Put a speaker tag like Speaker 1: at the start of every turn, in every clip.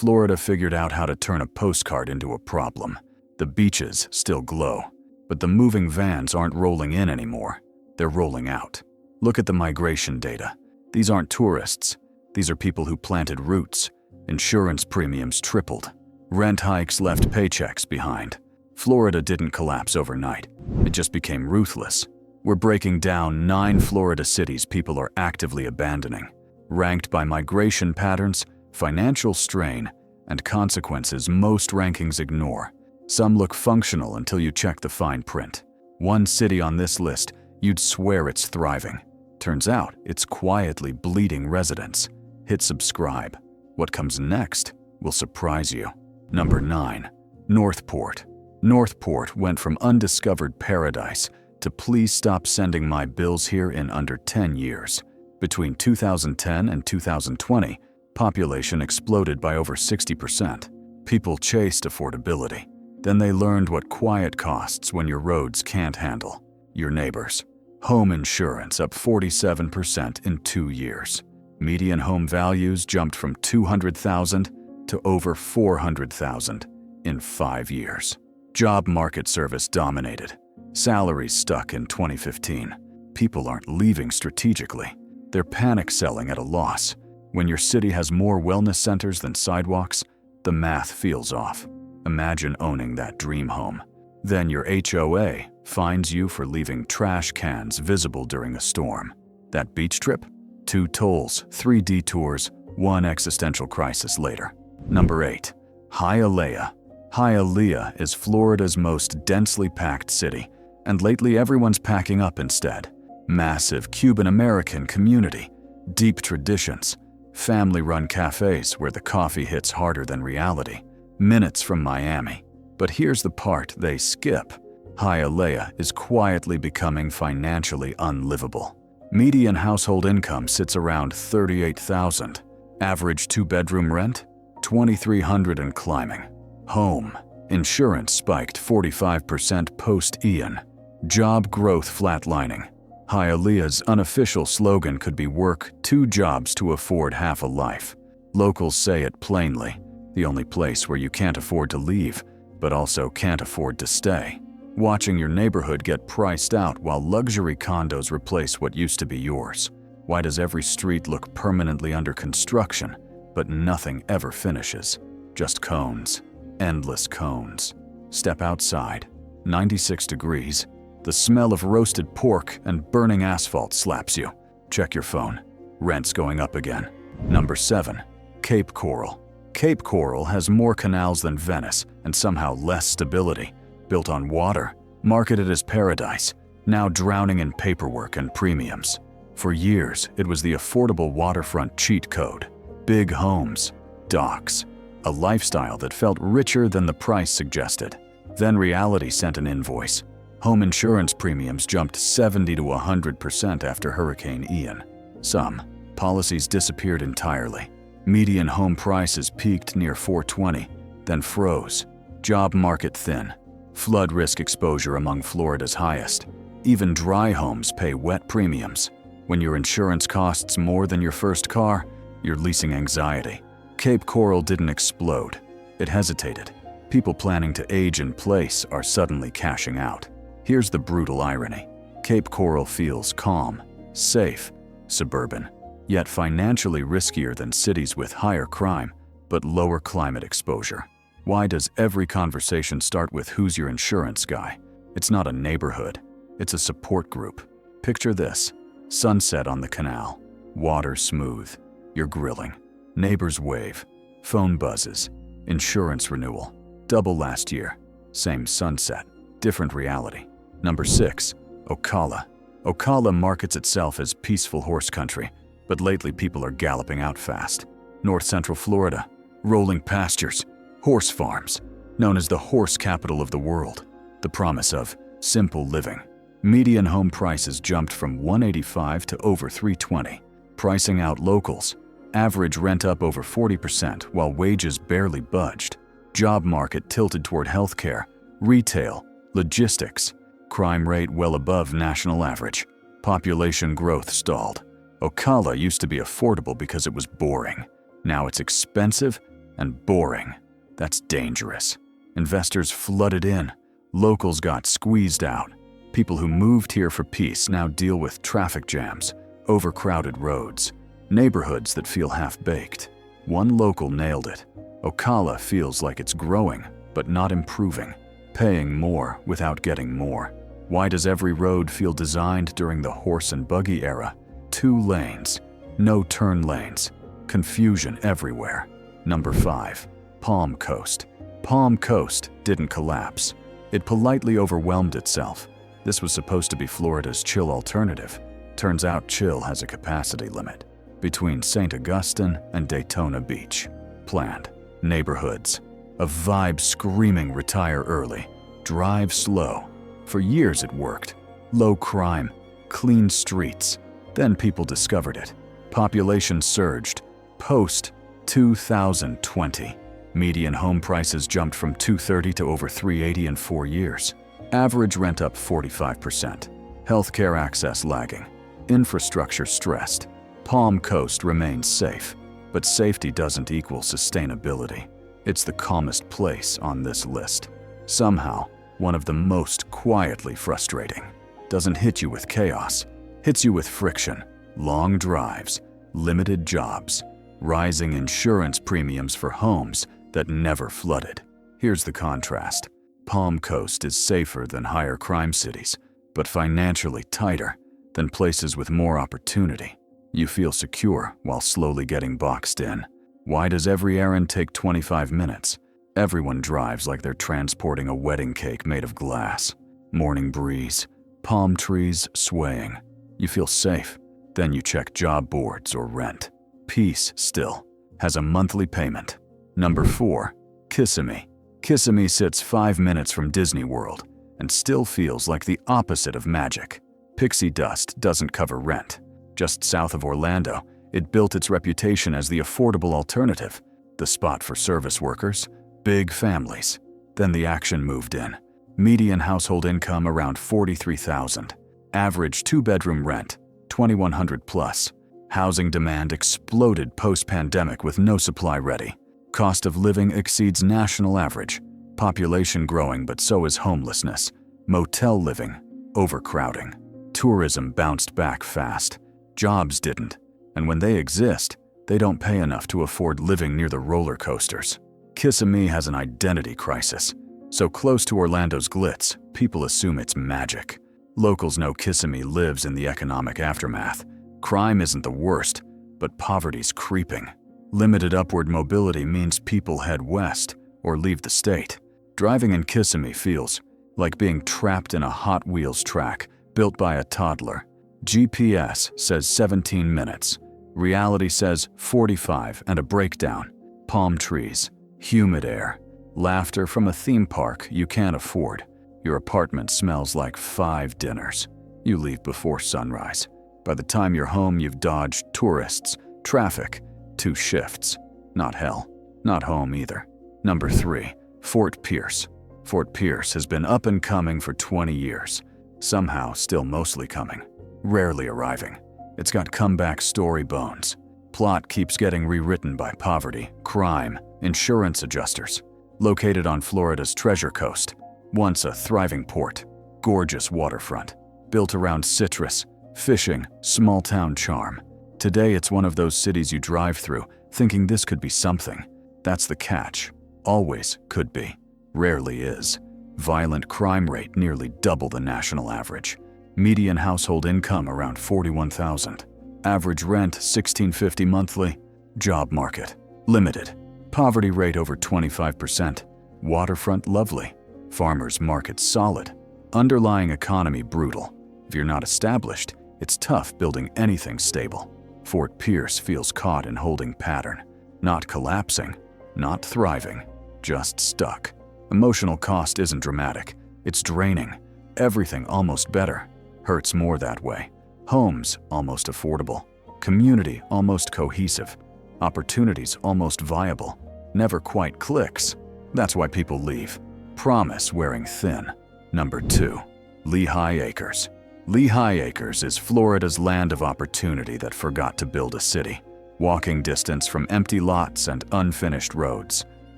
Speaker 1: Florida figured out how to turn a postcard into a problem. The beaches still glow, but the moving vans aren't rolling in anymore. They're rolling out. Look at the migration data. These aren't tourists. These are people who planted roots. Insurance premiums tripled. Rent hikes left paychecks behind. Florida didn't collapse overnight. It just became ruthless. We're breaking down 9 Florida cities people are actively abandoning, ranked by migration patterns, financial strain, and consequences most rankings ignore. Some look functional until you check the fine print. One city on this list, you'd swear it's thriving. Turns out, it's quietly bleeding residents. Hit subscribe. What comes next will surprise you. Number 9. Northport. Northport went from undiscovered paradise to please stop sending my bills here in under 10 years. Between 2010 and 2020, population exploded by over 60%. People chased affordability. Then they learned what quiet costs when your roads can't handle. Your neighbors. Home insurance up 47% in 2 years. Median home values jumped from $200,000 to over $400,000 in 5 years. Job market service dominated. Salaries stuck in 2015. People aren't leaving strategically. They're panic selling at a loss. When your city has more wellness centers than sidewalks, the math feels off. Imagine owning that dream home. Then your HOA fines you for leaving trash cans visible during a storm. That beach trip? 2 tolls, 3 detours, 1 existential crisis later. Number 8. Hialeah. Hialeah is Florida's most densely packed city, and lately everyone's packing up instead. Massive Cuban-American community, deep traditions, family-run cafes where the coffee hits harder than reality, minutes from Miami. But here's the part they skip. Hialeah is quietly becoming financially unlivable. Median household income sits around $38,000. Average 2-bedroom rent? $2,300 and climbing. Home insurance spiked 45% post-Ian. Job growth flatlining. Hialeah's unofficial slogan could be work 2 jobs to afford half a life. Locals say it plainly, the only place where you can't afford to leave, but also can't afford to stay. Watching your neighborhood get priced out while luxury condos replace what used to be yours. Why does every street look permanently under construction, but nothing ever finishes? Just cones. Endless cones. Step outside. 96 degrees. The smell of roasted pork and burning asphalt slaps you. Check your phone. Rent's going up again. Number 7. Cape Coral. Cape Coral has more canals than Venice and somehow less stability. Built on water, marketed as paradise, now drowning in paperwork and premiums. For years, it was the affordable waterfront cheat code. Big homes, docks, a lifestyle that felt richer than the price suggested. Then reality sent an invoice. Home insurance premiums jumped 70 to 100% after Hurricane Ian. Some policies disappeared entirely. Median home prices peaked near $420, then froze. Job market thin. Flood risk exposure among Florida's highest. Even dry homes pay wet premiums. When your insurance costs more than your first car, you're leasing anxiety. Cape Coral didn't explode. It hesitated. People planning to age in place are suddenly cashing out. Here's the brutal irony. Cape Coral feels calm, safe, suburban, yet financially riskier than cities with higher crime but lower climate exposure. Why does every conversation start with who's your insurance guy? It's not a neighborhood. It's a support group. Picture this. Sunset on the canal. Water smooth. You're grilling. Neighbors wave. Phone buzzes. Insurance renewal. Double last year. Same sunset. Different reality. Number 6. Ocala. Ocala markets itself as peaceful horse country, but lately people are galloping out fast. North Central Florida. Rolling pastures. Horse farms. Known as the horse capital of the world. The promise of simple living. Median home prices jumped from $185 to over $320, pricing out locals. Average rent up over 40% while wages barely budged. Job market tilted toward healthcare, retail, logistics. Crime rate well above national average. Population growth stalled. Ocala used to be affordable because it was boring. Now it's expensive And boring. That's dangerous. Investors flooded in. Locals got squeezed out. People who moved here for peace now deal with traffic jams, overcrowded roads, neighborhoods that feel half-baked. One local nailed it. Ocala feels like it's growing, but not improving. Paying more without getting more. Why does every road feel designed during the horse and buggy era? 2 lanes, no turn lanes, confusion everywhere. Number 5, Palm Coast. Palm Coast didn't collapse. It politely overwhelmed itself. This was supposed to be Florida's chill alternative. Turns out chill has a capacity limit. Between St. Augustine and Daytona Beach. Planned. Neighborhoods. A vibe screaming retire early. Drive slow. For years it worked. Low crime. Clean streets. Then people discovered it. Population surged. Post 2020. Median home prices jumped from $230 to over $380 in 4 years. Average rent up 45%. Healthcare access lagging. Infrastructure stressed. Palm Coast remains safe, but safety doesn't equal sustainability. It's the calmest place on this list. Somehow, one of the most quietly frustrating. Doesn't hit you with chaos, hits you with friction, long drives, limited jobs, rising insurance premiums for homes that never flooded. Here's the contrast. Palm Coast is safer than higher crime cities, but financially tighter than places with more opportunity. You feel secure while slowly getting boxed in. Why does every errand take 25 minutes? Everyone drives like they're transporting a wedding cake made of glass. Morning breeze, palm trees swaying. You feel safe. Then you check job boards or rent. Peace still. Has a monthly payment. Number 4, Kissimmee. Kissimmee sits 5 minutes from Disney World and still feels like the opposite of magic. Pixie dust doesn't cover rent. Just south of Orlando, it built its reputation as the affordable alternative, the spot for service workers, big families. Then the action moved in. Median household income around $43,000. Average 2-bedroom rent, $2,100 plus. Housing demand exploded post-pandemic with no supply ready. Cost of living exceeds national average. Population growing, but so is homelessness. Motel living, overcrowding. Tourism bounced back fast. Jobs didn't. And when they exist, they don't pay enough to afford living near the roller coasters. Kissimmee has an identity crisis. So close to Orlando's glitz, people assume it's magic. Locals know Kissimmee lives in the economic aftermath. Crime isn't the worst, but poverty's creeping. Limited upward mobility means people head west or leave the state. Driving in Kissimmee feels like being trapped in a Hot Wheels track built by a toddler. GPS says 17 minutes. Reality says 45 and a breakdown. Palm trees, humid air, laughter from a theme park you can't afford. Your apartment smells like 5 dinners. You leave before sunrise. By the time you're home, you've dodged tourists, traffic, 2 shifts. Not hell. Not home either. Number 3, Fort Pierce. Fort Pierce has been up and coming for 20 years. Somehow still mostly coming. Rarely arriving. It's got comeback story bones. Plot keeps getting rewritten by poverty, crime, insurance adjusters. Located on Florida's Treasure Coast. Once a thriving port. Gorgeous waterfront. Built around citrus, fishing, small-town charm. Today it's one of those cities you drive through, thinking this could be something. That's the catch. Always could be. Rarely is. Violent crime rate nearly double the national average. Median household income around $41,000. Average rent $1,650 monthly. Job market limited. Poverty rate over 25%. Waterfront lovely. Farmers market solid. Underlying economy brutal. If you're not established, it's tough building anything stable. Fort Pierce feels caught in holding pattern. Not collapsing, not thriving, just stuck. Emotional cost isn't dramatic. It's draining. Everything almost better. Hurts more that way. Homes almost affordable. Community almost cohesive. Opportunities almost viable. Never quite clicks. That's why people leave. Promise wearing thin. Number 2, Lehigh Acres. Lehigh Acres is Florida's land of opportunity that forgot to build a city. walking distance from empty lots and unfinished roads.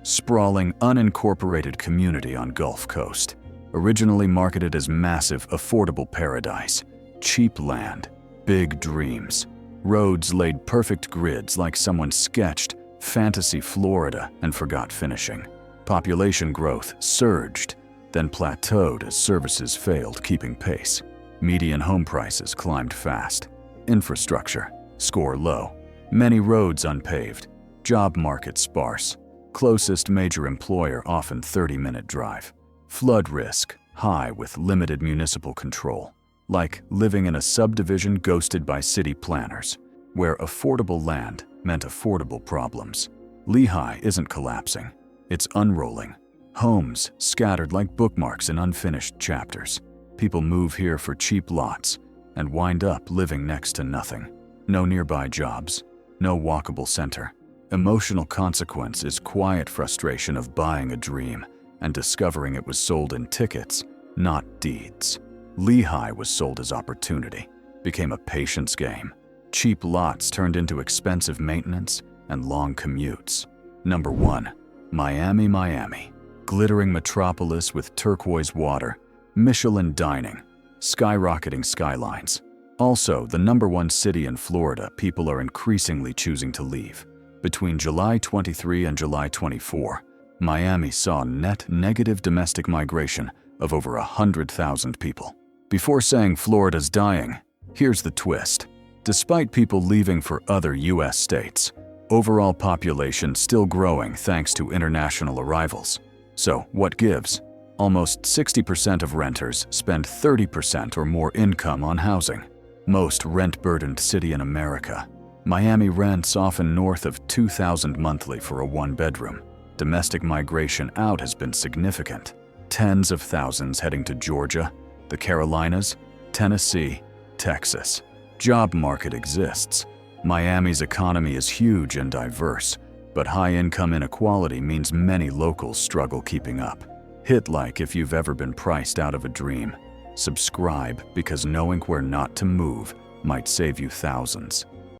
Speaker 1: Sprawling, unincorporated community on Gulf Coast. Originally marketed as massive, affordable paradise. Cheap land, big dreams. Roads laid perfect grids like someone sketched fantasy Florida and forgot finishing. Population growth surged, then plateaued as services failed keeping pace. Median home prices climbed fast. Infrastructure, score low. Many roads unpaved. Job market sparse. Closest major employer often 30-minute drive. Flood risk, high with limited municipal control. Like living in a subdivision ghosted by city planners, where affordable land meant affordable problems. Lehigh isn't collapsing, it's unrolling. Homes scattered like bookmarks in unfinished chapters. People move here for cheap lots and wind up living next to nothing. No nearby jobs, no walkable center. Emotional consequence is quiet frustration of buying a dream and discovering it was sold in tickets, not deeds. Lehigh was sold as opportunity, became a patience game. Cheap lots turned into expensive maintenance and long commutes. Number 1. Miami, Miami. Glittering metropolis with turquoise water, Michelin dining, skyrocketing skylines. Also, the number 1 city in Florida people are increasingly choosing to leave. Between July 23 and July 24, Miami saw net negative domestic migration of over 100,000 people. Before saying Florida's dying, here's the twist. Despite people leaving for other U.S. states, overall population still growing thanks to international arrivals. So, what gives? Almost 60% of renters spend 30% or more income on housing. Most rent-burdened city in America. Miami rents often north of $2,000 monthly for a one-bedroom. Domestic migration out has been significant. Tens of thousands heading to Georgia, the Carolinas, Tennessee, Texas. Job market exists. Miami's economy is huge and diverse, but high income inequality means many locals struggle keeping up. Hit like if you've ever been priced out of a dream. Subscribe because knowing where not to move might save you thousands.